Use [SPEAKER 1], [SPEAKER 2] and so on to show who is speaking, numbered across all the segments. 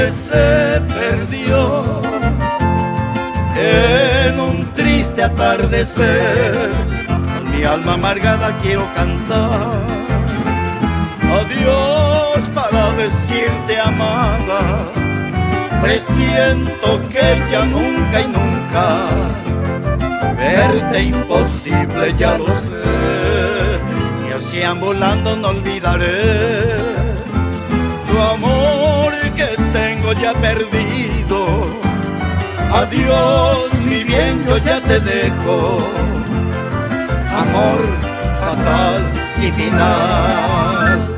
[SPEAKER 1] que se perdió en un triste atardecer. Con mi alma amargada quiero cantar adiós para decirte, amada. Presiento que ya nunca y nunca verte imposible, ya lo sé. Y así ambulando no olvidaré tu amor que tengo ya perdido. Adiós, mi bien, yo ya te dejo. Amor fatal y final.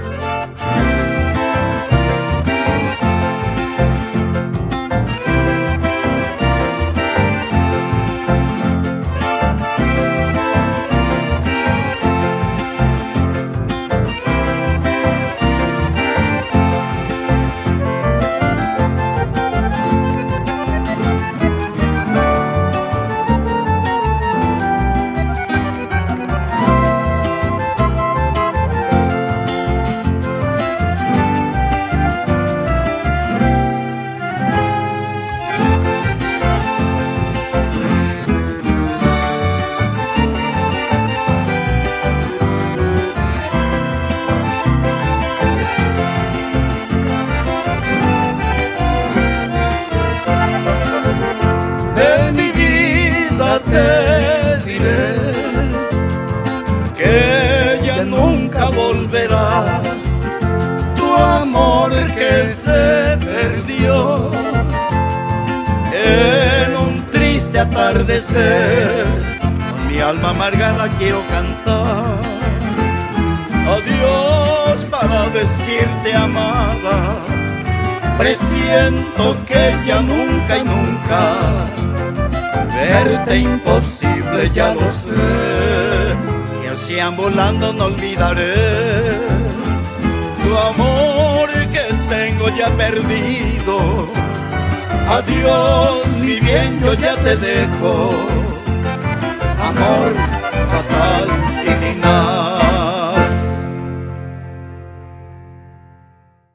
[SPEAKER 1] Te diré que ya nunca volverá tu amor que se perdió en un triste atardecer. Con mi alma amargada quiero cantar adiós para decirte, amada. Presiento que ya nunca y nunca verte imposible, ya lo sé. Y así ambulando no olvidaré tu amor que tengo ya perdido. Adiós, mi bien, yo ya te dejo. Amor